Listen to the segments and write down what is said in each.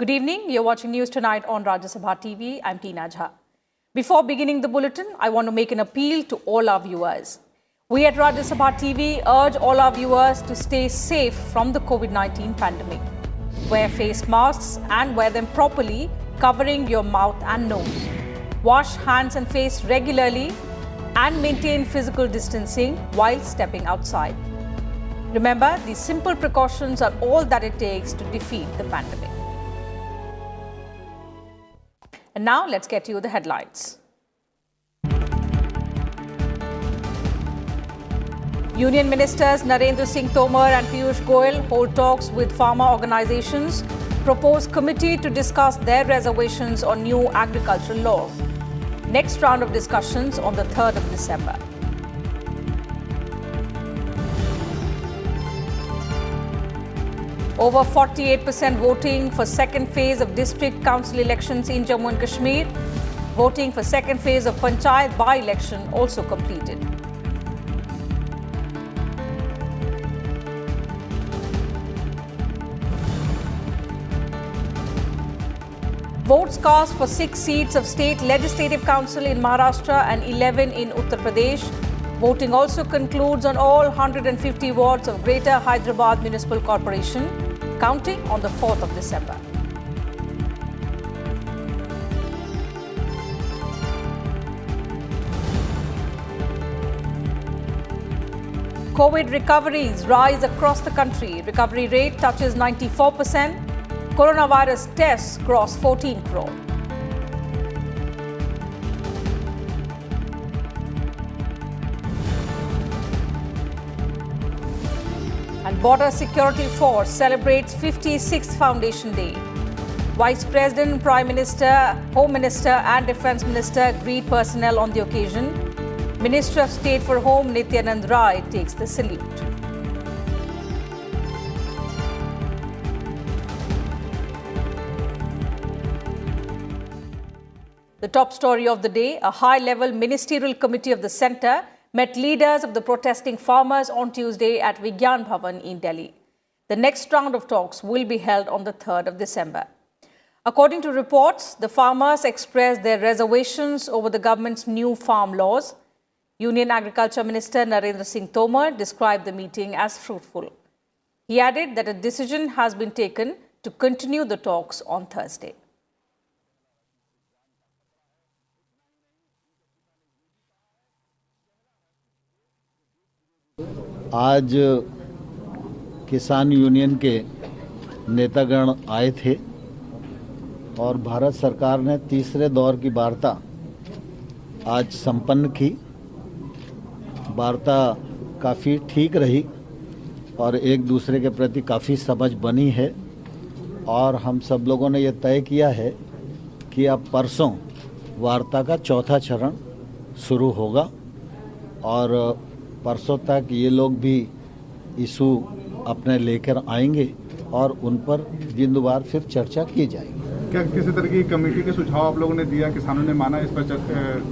Good evening. You're watching News Tonight on Sabha TV. I'm Tina Jha. Before beginning the bulletin, I want to make an appeal to all our viewers. We at Sabha TV urge all our viewers to stay safe from the COVID-19 pandemic. Wear face masks and wear them properly, covering your mouth and nose. Wash hands and face regularly and maintain physical distancing while stepping outside. Remember, these simple precautions are all that it takes to defeat the pandemic. And now let's get you the headlines. Union Ministers Narendra Singh Tomar and Piyush Goyal hold talks with farmer organizations, propose committee to discuss their reservations on new agricultural laws. Next round of discussions on the 3rd of December. Over 48% voting for second phase of district council elections in Jammu and Kashmir. Voting for second phase of Panchayat by-election also completed. Votes cast for 6 seats of State Legislative Council in Maharashtra and 11 in Uttar Pradesh. Voting also concludes on all 150 wards of Greater Hyderabad Municipal Corporation, counting on the 4th of December. COVID recoveries rise across the country. Recovery rate touches 94%. Coronavirus tests cross 14 crore. And Border Security Force celebrates 56th Foundation Day. Vice President, Prime Minister, Home Minister and Defence Minister greet personnel on the occasion. Minister of State for Home Nityanand Rai takes the salute. The top story of the day, a high-level ministerial committee of the centre met leaders of the protesting farmers on Tuesday at Vigyan Bhavan in Delhi. The next round of talks will be held on the 3rd of December. According to reports, the farmers expressed their reservations over the government's new farm laws. Union Agriculture Minister Narendra Singh Tomar described the meeting as fruitful. He added that a decision has been taken to continue the talks on Thursday. आज किसान union के नेतागण आए थे और भारत सरकार ने तीसरे दौर की वार्ता आज संपन्न की। वार्ता काफ़ी ठीक रही और एक दूसरे के प्रति काफ़ी समझ बनी है और हम सब लोगों ने ये तय किया है कि अब परसों वार्ता का चौथा चरण शुरू होगा और परसों तक ये लोग भी इशू अपने लेकर आएंगे और उन पर जिंदवार फिर चर्चा की जाएगी। क्या किसी तरह की कमेटी के सुझाव आप लोगों ने दिया, किसानों ने माना, इस पर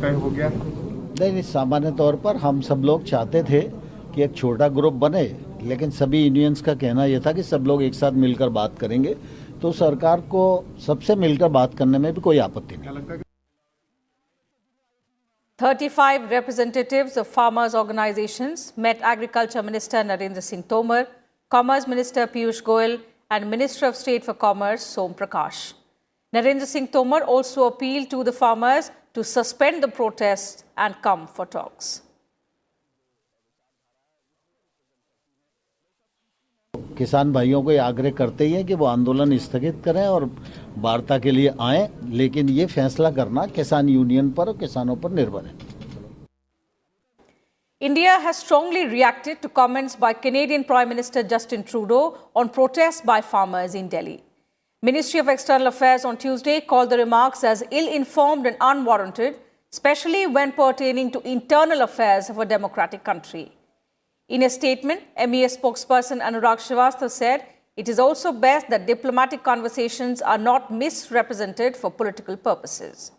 तय हो गया? नहीं, सामान्य तौर पर हम सब लोग चाहते थे कि एक छोटा ग्रुप बने, लेकिन सभी यूनियंस का कहना यह था कि सब लोग एक साथ मिलकर बात करेंगे, तो सरकार को सबसे मिलकर बात करने में भी कोई आपत्ति नहीं। 35 representatives of farmers' organizations met Agriculture Minister Narendra Singh Tomar, Commerce Minister Piyush Goyal and Minister of State for Commerce Som Prakash. Narendra Singh Tomar also appealed to the farmers to suspend the protests and come for talks. किसान भाइयों को ये आग्रह करते ही हैं कि वो आंदोलन स्थगित करें और वार्ता के लिए आएं, लेकिन ये फैसला करना किसान यूनियन पर और किसानों पर निर्भर है। India has strongly reacted to comments by Canadian Prime Minister Justin Trudeau on protests by farmers in Delhi. Ministry of External Affairs on Tuesday called the remarks as ill-informed and unwarranted, especially when pertaining to internal affairs of a democratic country. In a statement, MEA spokesperson Anurag Srivastava said, it is also best that diplomatic conversations are not misrepresented for political purposes.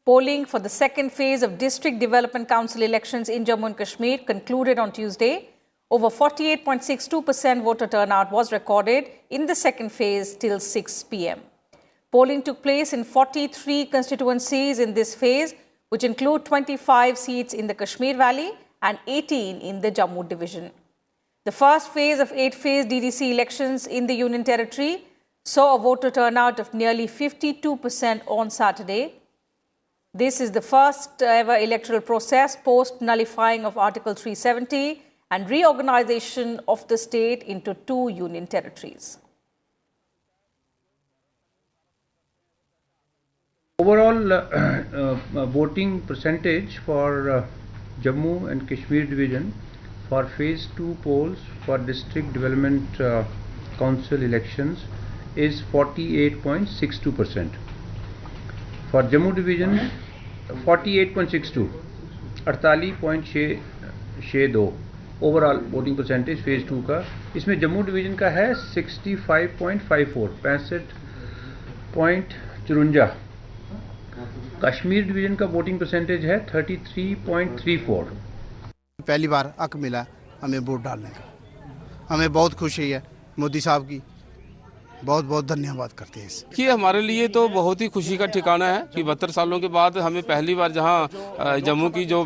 Polling for the second phase of District Development Council elections in Jammu and Kashmir concluded on Tuesday. Over 48.62% voter turnout was recorded in the second phase till 6 p.m. Polling took place in 43 constituencies in this phase, which include 25 seats in the Kashmir Valley and 18 in the Jammu division. The first phase of 8-phase DDC elections in the Union Territory saw a voter turnout of nearly 52% on Saturday. This is the first ever electoral process post-nullifying of Article 370 and reorganization of the state into 2 union territories. Overall voting percentage for Jammu and Kashmir division for phase 2 polls for district development council elections is 48.62%. For Jammu division 48.62, 48.62 overall voting percentage phase 2 का. इसमें Jammu division का है 65.54, 65.54. Kashmir division का voting percentage है 33.34. पहली बार हक मिला हमें वोट डालने का, हमें बहुत खुशी है. मोदी साहब की बहुत बहुत धन्यवाद करते हैं. कि हमारे लिए तो बहुत ही खुशी का ठिकाना है कि 72 सालों के बाद हमें पहली बार जहां जम्मू की जो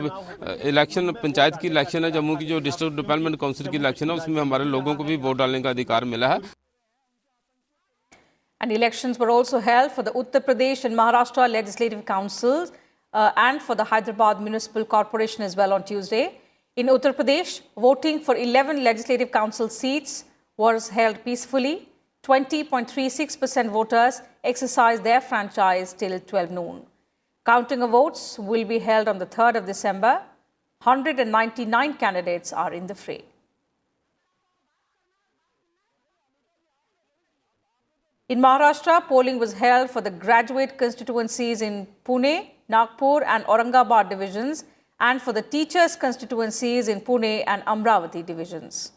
इलेक्शन पंचायत की इलेक्शन है, जम्मू की जो डिस्ट्रिक्ट डेवलपमेंट काउंसिल की इलेक्शन है, उसमें हमारे लोगों को भी वोट डालने का अधिकार मिला है. And elections were also held for the Uttar Pradesh and Maharashtra legislative councils and for the Hyderabad Municipal Corporation as well on Tuesday. In Uttar Pradesh, voting for 11 legislative council seats was held peacefully. 20.36% voters exercised their franchise till 12 noon. Counting of votes will be held on the 3rd of December. 199 candidates are in the fray. In Maharashtra, polling was held for the graduate constituencies in Pune, Nagpur and Aurangabad divisions and for the teachers' constituencies in Pune and Amravati divisions.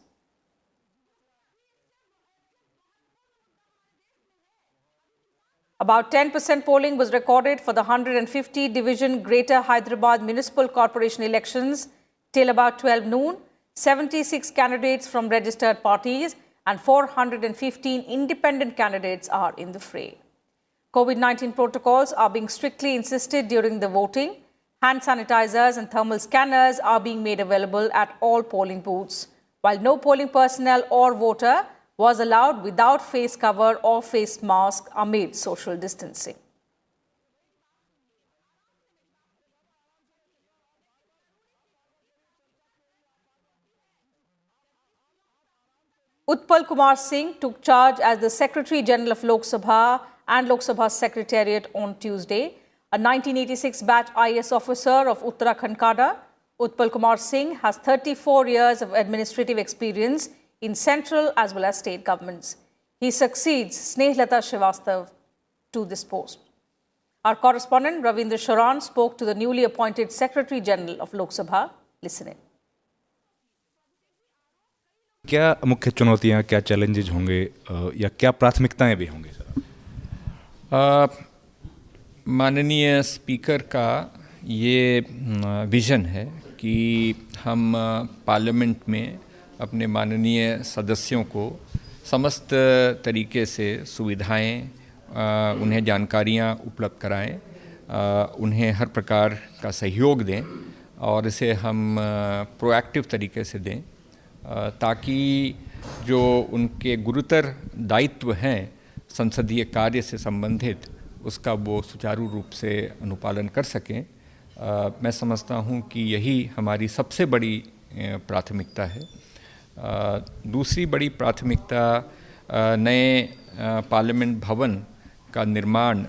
About 10% polling was recorded for the 150 division Greater Hyderabad Municipal Corporation elections till about 12 noon. 76 candidates from registered parties and 415 independent candidates are in the fray. COVID-19 protocols are being strictly insisted during the voting. Hand sanitizers and thermal scanners are being made available at all polling booths, while no polling personnel or voter was allowed without face cover or face mask amid social distancing. Utpal Kumar Singh took charge as the Secretary General of Lok Sabha and Lok Sabha Secretariat on Tuesday. A 1986 batch IAS officer of Uttarakhand cadre, Utpal Kumar Singh has 34 years of administrative experience in central as well as state governments. He succeeds Snehlata Srivastav to this post. Our correspondent Ravindra Sharan spoke to the newly appointed Secretary General of Lok Sabha. Listen in. क्या मुख्य चुनौतियां, क्या challenges होंगे या क्या प्राथमिकताएं भी होंगी सर? माननीय स्पीकर का ये विज़न है कि हम पार्लियामेंट में अपने माननीय सदस्यों को समस्त तरीके से सुविधाएं, उन्हें जानकारियां उपलब्ध कराएं, उन्हें हर प्रकार का सहयोग दें और इसे हम प्रोएक्टिव तरीके से दें ताकि जो उनके गुरुतर दायित्व हैं संसदीय कार्य से संबंधित, उसका वो सुचारू रूप से अनुपालन कर सकें. मैं समझता हूँ कि यही हमारी सबसे बड़ी प्राथमिकता है. दूसरी बड़ी प्राथमिकता नए पार्लियामेंट भवन का निर्माण,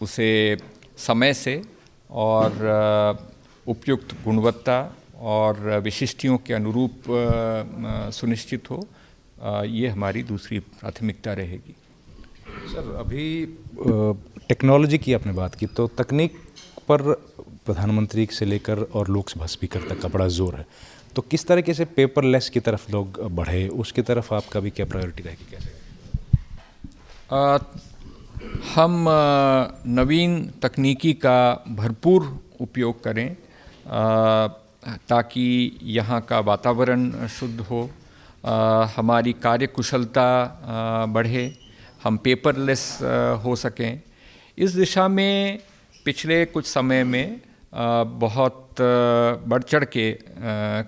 उसे समय से और उपयुक्त गुणवत्ता और विशिष्टियों के अनुरूप सुनिश्चित हो, ये हमारी दूसरी प्राथमिकता रहेगी. सर, अभी टेक्नोलॉजी की आपने बात की, तो तकनीक पर प्रधानमंत्री से लेकर और लोकसभा स्पीकर तक का बड़ा जोर है, तो किस तरीके से पेपरलेस की तरफ लोग बढ़े, उसकी तरफ आपका भी क्या प्रायोरिटी रहेगी? कैसे हम नवीन तकनीकी का भरपूर उपयोग करें ताकि यहाँ का वातावरण शुद्ध हो, हमारी कार्यकुशलता बढ़े, हम पेपरलेस हो सकें। इस दिशा में पिछले कुछ समय में बहुत बढ़ चढ़ के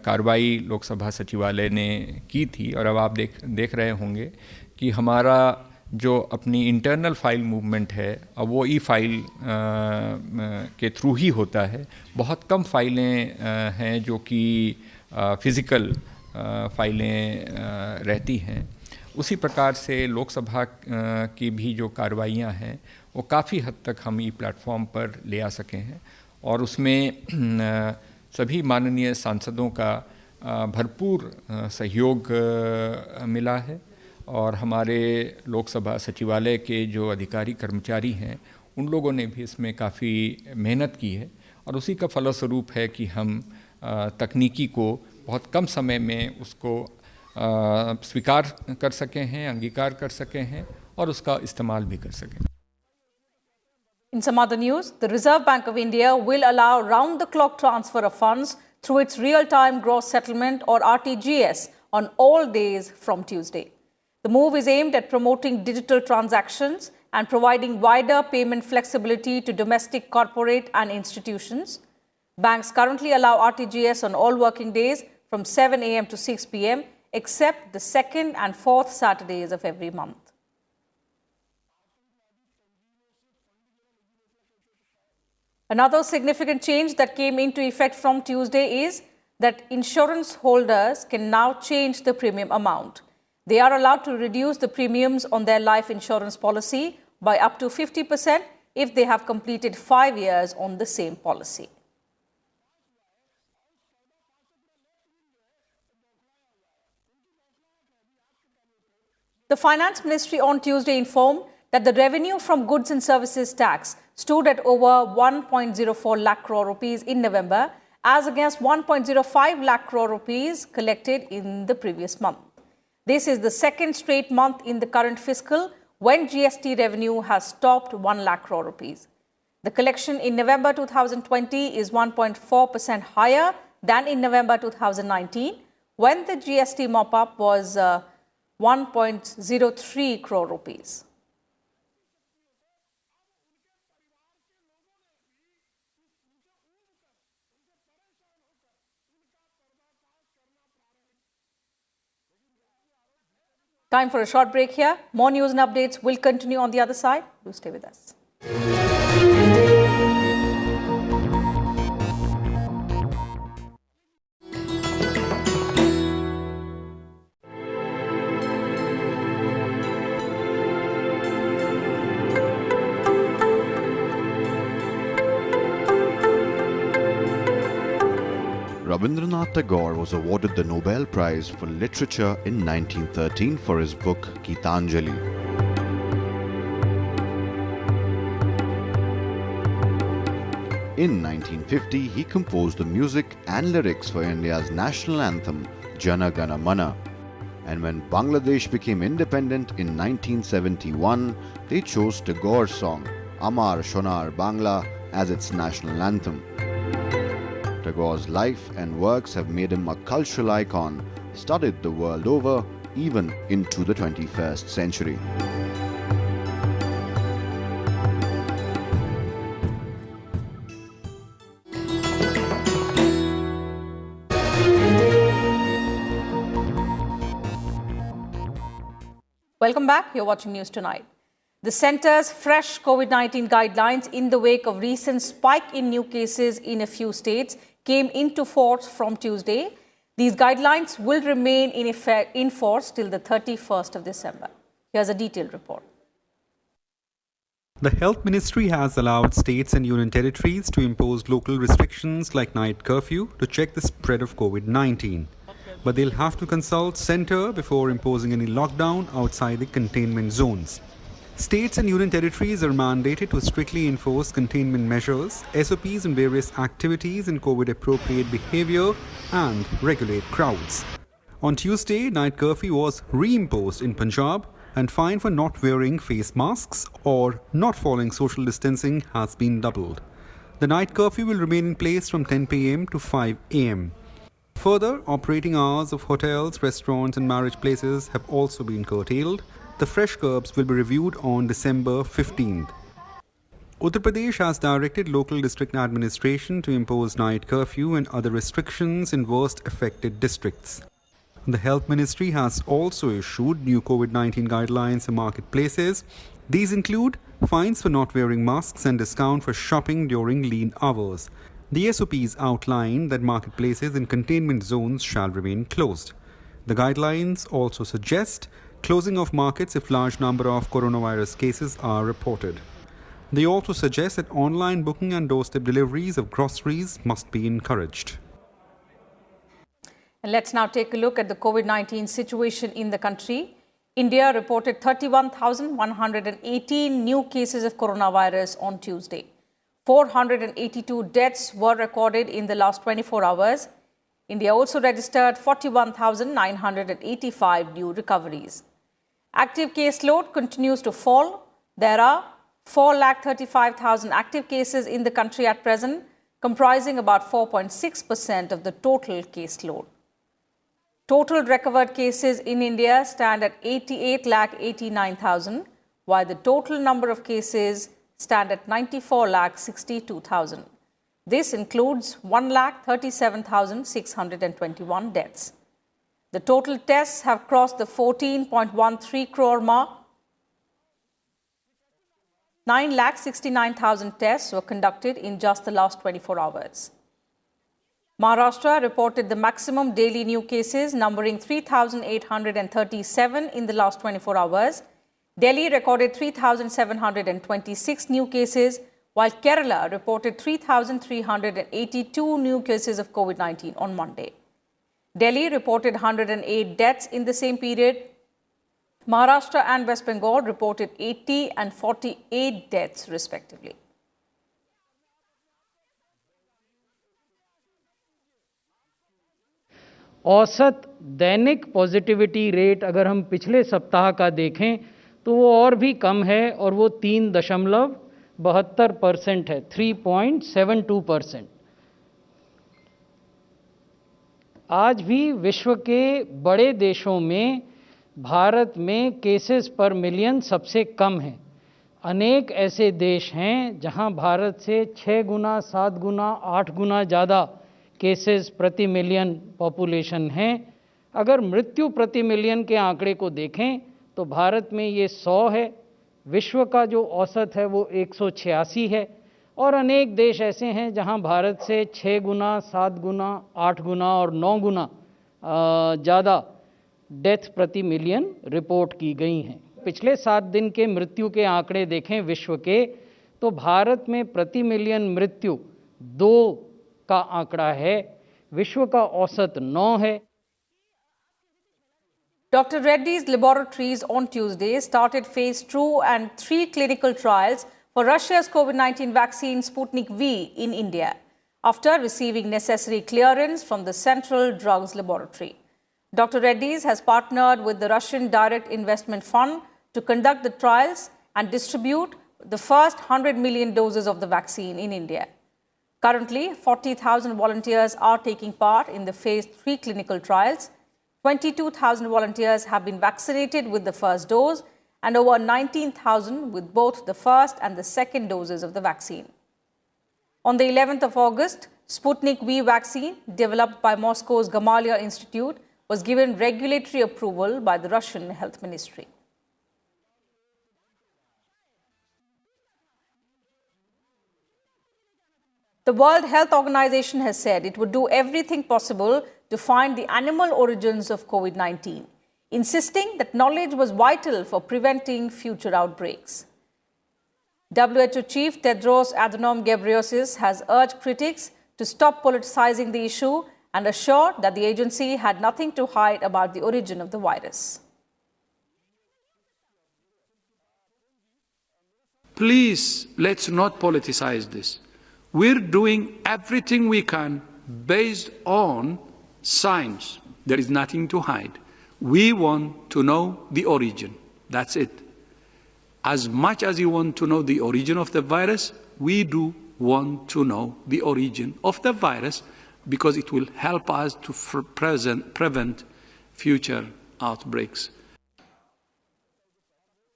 कार्रवाई लोकसभा सचिवालय ने की थी और अब आप देख रहे होंगे कि हमारा जो अपनी इंटरनल फाइल मूवमेंट है अब वो फाइल के थ्रू ही होता है। बहुत कम फाइलें हैं जो कि फ़िज़िकल फाइलें रहती हैं। उसी प्रकार से लोकसभा की भी जो कार्रवाइयाँ हैं वो काफ़ी हद तक हम प्लेटफॉर्म पर ले आ सके हैं और उसमें सभी माननीय सांसदों का भरपूर सहयोग मिला है और हमारे लोकसभा सचिवालय के जो अधिकारी कर्मचारी हैं उन लोगों ने भी इसमें काफ़ी मेहनत की है और उसी का फलस्वरूप है कि हम तकनीकी को बहुत कम समय में उसको स्वीकार कर सके हैं, अंगीकार कर सके हैं और उसका इस्तेमाल भी कर सकें। In some other news, the Reserve Bank of India will allow round-the-clock transfer of funds through its real-time gross settlement or RTGS on all days from Tuesday. The move is aimed at promoting digital transactions and providing wider payment flexibility to domestic, corporate and institutions. Banks currently allow RTGS on all working days from 7 a.m. to 6 p.m. except the second and fourth Saturdays of every month. Another significant change that came into effect from Tuesday is that insurance holders can now change the premium amount. They are allowed to reduce the premiums on their life insurance policy by up to 50% if they have completed 5 years on the same policy. The Finance Ministry on Tuesday informed that the revenue from goods and services tax stood at over 1.04 lakh crore rupees in November as against 1.05 lakh crore rupees collected in the previous month. This is the second straight month in the current fiscal when GST revenue has topped 1 lakh crore rupees. The collection in November 2020 is 1.4% higher than in November 2019 when the GST mop-up was 1.03 crore rupees. Time for a short break here. More news and updates will continue on the other side. Do stay with us. Rabindranath Tagore was awarded the Nobel Prize for Literature in 1913 for his book Gitanjali. In 1950, he composed the music and lyrics for India's national anthem Jana Gana Mana. And when Bangladesh became independent in 1971, they chose Tagore's song Amar Shonar Bangla as its national anthem. Tagore's life and works have made him a cultural icon, studied the world over, even into the 21st century. Welcome back. You're watching News Tonight. The centre's fresh COVID-19 guidelines in the wake of recent spike in new cases in a few states came into force from Tuesday. These guidelines will remain in force till the 31st of December. Here's a detailed report. The Health Ministry has allowed states and union territories to impose local restrictions like night curfew to check the spread of COVID-19. But they'll have to consult centre before imposing any lockdown outside the containment zones. States and union territories are mandated to strictly enforce containment measures, SOPs on various activities and COVID-appropriate behaviour and regulate crowds. On Tuesday, night curfew was reimposed in Punjab and fine for not wearing face masks or not following social distancing has been doubled. The night curfew will remain in place from 10 p.m. to 5 a.m. Further, operating hours of hotels, restaurants and marriage places have also been curtailed. The fresh curbs will be reviewed on December 15th. Uttar Pradesh has directed local district administration to impose night curfew and other restrictions in worst affected districts. The Health Ministry has also issued new COVID-19 guidelines for marketplaces. These include fines for not wearing masks and discount for shopping during lean hours. The SOPs outline that marketplaces in containment zones shall remain closed. The guidelines also suggest closing of markets if large number of coronavirus cases are reported. They also suggest that online booking and doorstep deliveries of groceries must be encouraged. And let's now take a look at the COVID-19 situation in the country. India reported 31,118 new cases of coronavirus on Tuesday. 482 deaths were recorded in the last 24 hours. India also registered 41,985 new recoveries. Active caseload continues to fall. There are 4,35,000 active cases in the country at present, comprising about 4.6% of the total caseload. Total recovered cases in India stand at 88,89,000, while the total number of cases stand at 94,62,000. This includes 1,37,621 deaths. The total tests have crossed the 14.13 crore mark. 9,69,000 tests were conducted in just the last 24 hours. Maharashtra reported the maximum daily new cases, numbering 3,837 in the last 24 hours. Delhi recorded 3,726 new cases, while Kerala reported 3,382 new cases of COVID-19 on Monday. Delhi reported 108 deaths in the same period. Maharashtra and West Bengal reported 80 and 48 deaths, respectively. औसत दैनिक positivity rate अगर हम पिछले सप्ताह का देखें तो वो और भी कम है और वो 3.72% है, 3.72%। आज भी विश्व के बड़े देशों में भारत में केसेस पर मिलियन सबसे कम है। अनेक ऐसे देश हैं जहां भारत से 6 गुना, 7 गुना, 8 गुना ज़्यादा केसेस प्रति मिलियन पॉपुलेशन हैं। अगर मृत्यु प्रति मिलियन के आंकड़े को देखें तो भारत में ये 100 है, विश्व का जो औसत है वो 186 है, और अनेक देश ऐसे हैं जहां भारत से 6 गुना, 7 गुना, 8 गुना और 9 गुना ज़्यादा डेथ प्रति मिलियन रिपोर्ट की गई हैं। पिछले 7 दिन के मृत्यु के आंकड़े देखें विश्व के तो भारत में प्रति मिलियन मृत्यु 2 का आंकड़ा है, विश्व का औसत 9 है। Dr. Reddys laboratories on Tuesday started phase 2 and 3 clinical trials for Russia's COVID-19 vaccine Sputnik V in India after receiving necessary clearance from the Central Drugs Laboratory. Dr. Reddys has partnered with the Russian Direct Investment Fund to conduct the trials and distribute the first 100 million doses of the vaccine in India. Currently, 40,000 volunteers are taking part in the phase 3 clinical trials. 22,000 volunteers have been vaccinated with the first dose and over 19,000 with both the first and the second doses of the vaccine. On the 11th of August, Sputnik V vaccine, developed by Moscow's Gamaleya Institute, was given regulatory approval by the Russian Health Ministry. The World Health Organization has said it would do everything possible to find the animal origins of COVID-19, insisting that knowledge was vital for preventing future outbreaks. WHO Chief Tedros Adhanom Ghebreyesus has urged critics to stop politicizing the issue and assured that the agency had nothing to hide about the origin of the virus. Please, let's not politicize this. We're doing everything we can based on science. There is nothing to hide. We want to know the origin. That's it. As much as you want to know the origin of the virus, we do want to know the origin of the virus because it will help us to prevent future outbreaks.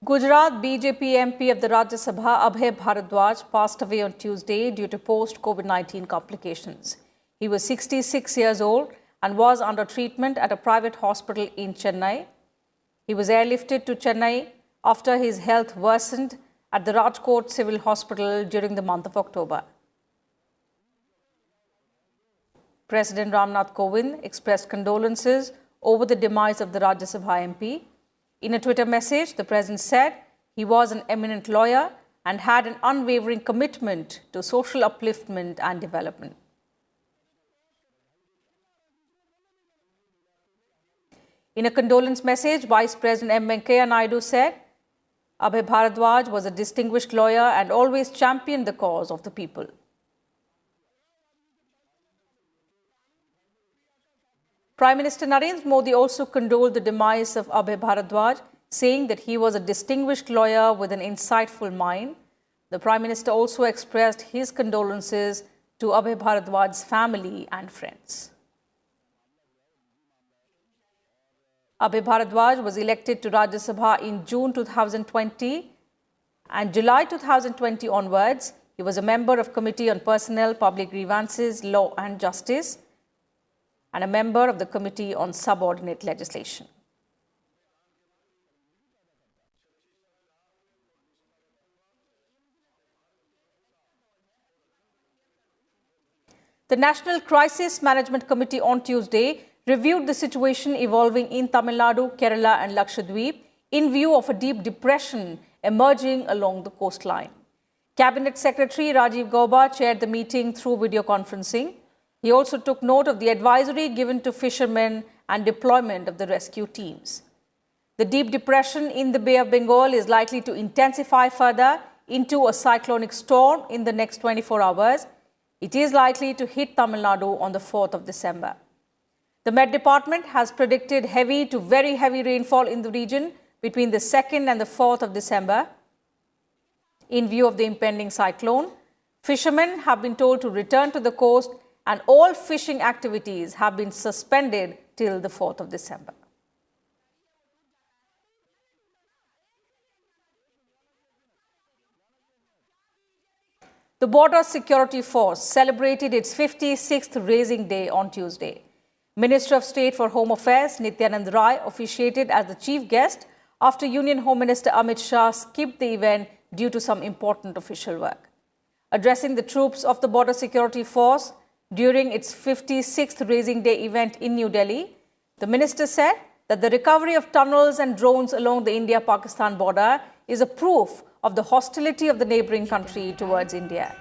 Gujarat BJP MP of the Rajya Sabha, Abhay Bharadwaj, passed away on Tuesday due to post-COVID-19 complications. He was 66 years old and was under treatment at a private hospital in Chennai. He was airlifted to Chennai after his health worsened at the Rajkot Civil Hospital during the month of October. President Ramnath Kovind expressed condolences over the demise of the Rajya Sabha MP. In a Twitter message, the President said he was an eminent lawyer and had an unwavering commitment to social upliftment and development. In a condolence message, Vice President M. Venkaiah Naidu said, Abhay Bharadwaj was a distinguished lawyer and always championed the cause of the people. Prime Minister Narendra Modi also condoled the demise of Abhay Bharadwaj, saying that he was a distinguished lawyer with an insightful mind. The Prime Minister also expressed his condolences to Abhay Bharadwaj's family and friends. Abhay Bharadwaj was elected to Rajya Sabha in June 2020 and July 2020 onwards. He was a member of Committee on Personnel, Public Grievances, Law and Justice and a member of the Committee on Subordinate Legislation. The National Crisis Management Committee on Tuesday reviewed the situation evolving in Tamil Nadu, Kerala and Lakshadweep in view of a deep depression emerging along the coastline. Cabinet Secretary Rajiv Gauba chaired the meeting through video conferencing. He also took note of the advisory given to fishermen and deployment of the rescue teams. The deep depression in the Bay of Bengal is likely to intensify further into a cyclonic storm in the next 24 hours. It is likely to hit Tamil Nadu on the 4th of December. The Met Department has predicted heavy to very heavy rainfall in the region between the 2nd and the 4th of December. In view of the impending cyclone, fishermen have been told to return to the coast and all fishing activities have been suspended till the 4th of December. The Border Security Force celebrated its 56th Raising Day on Tuesday. Minister of State for Home Affairs Nityanand Rai officiated as the chief guest after Union Home Minister Amit Shah skipped the event due to some important official work. Addressing the troops of the Border Security Force during its 56th Raising Day event in New Delhi, the minister said that the recovery of tunnels and drones along the India-Pakistan border is a proof of the hostility of the neighboring country towards India.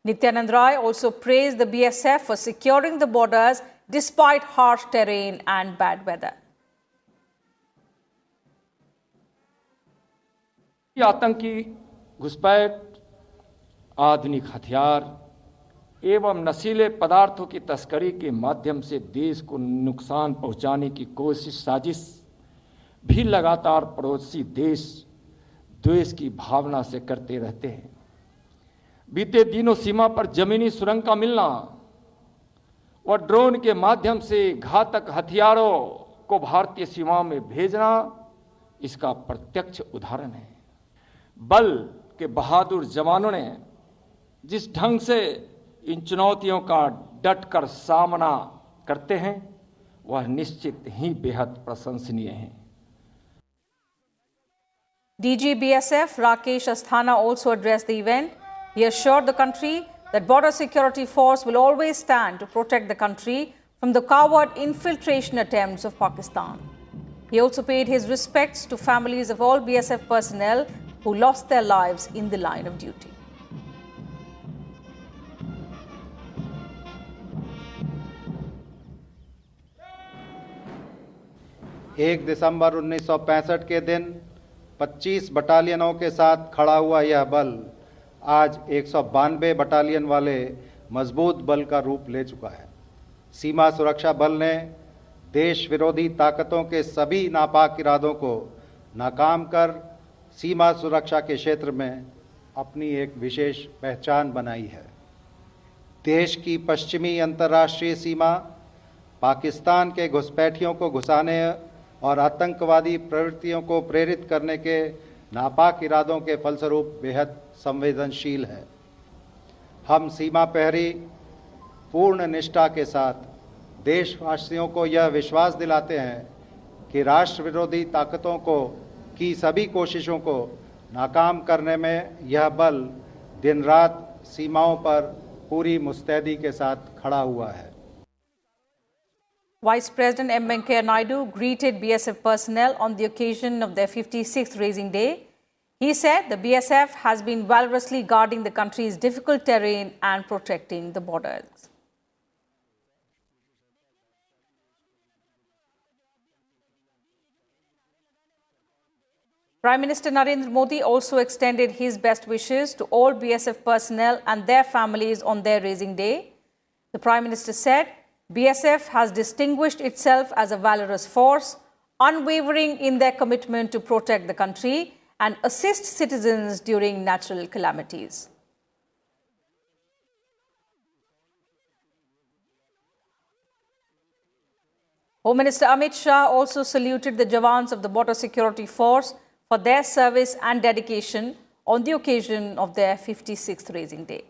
Nityanand Rai also praised the BSF for securing the borders despite harsh terrain and bad weather. आतंकी घुसपैठ, आधुनिक हथियार एवं नशीले पदार्थों की तस्करी के माध्यम से देश को नुकसान पहुंचाने की साजिश भी लगातार पड़ोसी देश द्वेष की भावना से करते रहते हैं। बीते दिनों सीमा पर जमीनी सुरंग का मिलना और ड्रोन के माध्यम से घातक हथियारों को भारतीय सीमाओं में भेजना इसका प्रत्यक्ष उदाहरण है। बल के बहादुर जवानों ने जिस ढंग से इन चुनौतियों का डटकर सामना करते हैं वह निश्चित ही बेहद प्रशंसनीय है। DG BSF Rakesh Asthana also addressed the event. He assured the country that Border Security Force will always stand to protect the country from the coward infiltration attempts of Pakistan. He also paid his respects to families of all BSF personnel who lost their lives in the line of duty. एक दिसंबर 1965 के दिन 25 बटालियनों के साथ खड़ा हुआ यह बल आज 192 बटालियन वाले मजबूत बल का रूप ले चुका है। सीमा सुरक्षा बल ने देश विरोधी ताकतों के सभी नापाक इरादों को नाकाम कर सीमा सुरक्षा के क्षेत्र में अपनी एक विशेष पहचान बनाई है। देश की पश्चिमी अंतर्राष्ट्रीय सीमा पाकिस्तान के घुसपैठियों को घुसाने और आतंकवादी प्रवृत्तियों को प्रेरित करने के नापाक इरादों के फलस्वरूप बेहद संवेदनशील है। हम सीमा प्रहरी पूर्ण निष्ठा के साथ देशवासियों को यह विश्वास दिलाते हैं कि राष्ट्र विरोधी ताकतों की सभी कोशिशों को नाकाम करने में यह बल दिन रात सीमाओं पर पूरी मुस्तैदी के साथ खड़ा हुआ है। Vice President M. Venkaiah Naidu greeted BSF personnel on the occasion of their 56th Raising Day. He said the BSF has been valorously guarding the country's difficult terrain and protecting the borders. Prime Minister Narendra Modi also extended his best wishes to all BSF personnel and their families on their Raising Day. The Prime Minister said, BSF has distinguished itself as a valorous force, unwavering in their commitment to protect the country and assist citizens during natural calamities. Home Minister Amit Shah also saluted the Jawans of the Border Security Force for their service and dedication on the occasion of their 56th Raising Day.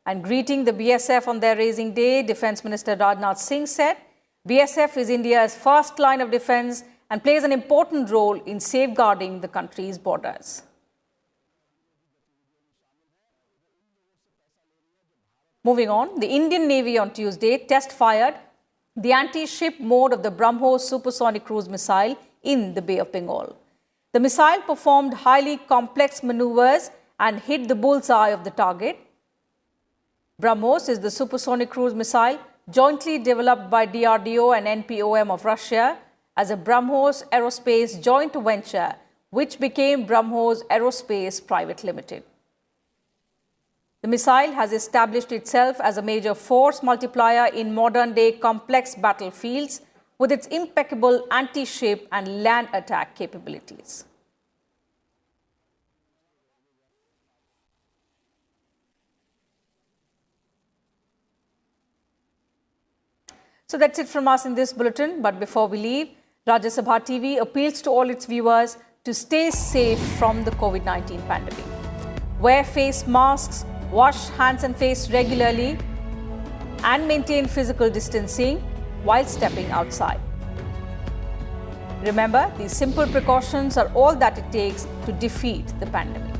And greeting the BSF on their Raising Day, Defence Minister Rajnath Singh said, BSF is India's first line of defence and plays an important role in safeguarding the country's borders. Moving on, the Indian Navy on Tuesday test-fired the anti-ship mode of the Brahmos supersonic cruise missile in the Bay of Bengal. The missile performed highly complex maneuvers and hit the bullseye of the target. Brahmos is the supersonic cruise missile jointly developed by DRDO and NPOM of Russia as a Brahmos Aerospace joint venture, which became Brahmos Aerospace Private Limited. The missile has established itself as a major force multiplier in modern-day complex battlefields with its impeccable anti-ship and land attack capabilities. So that's it from us in this bulletin. But before we leave, Rajya Sabha TV appeals to all its viewers to stay safe from the COVID-19 pandemic. Wear face masks, wash hands and face regularly, and maintain physical distancing while stepping outside. Remember, these simple precautions are all that it takes to defeat the pandemic.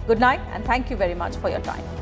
Good night, and thank you very much for your time.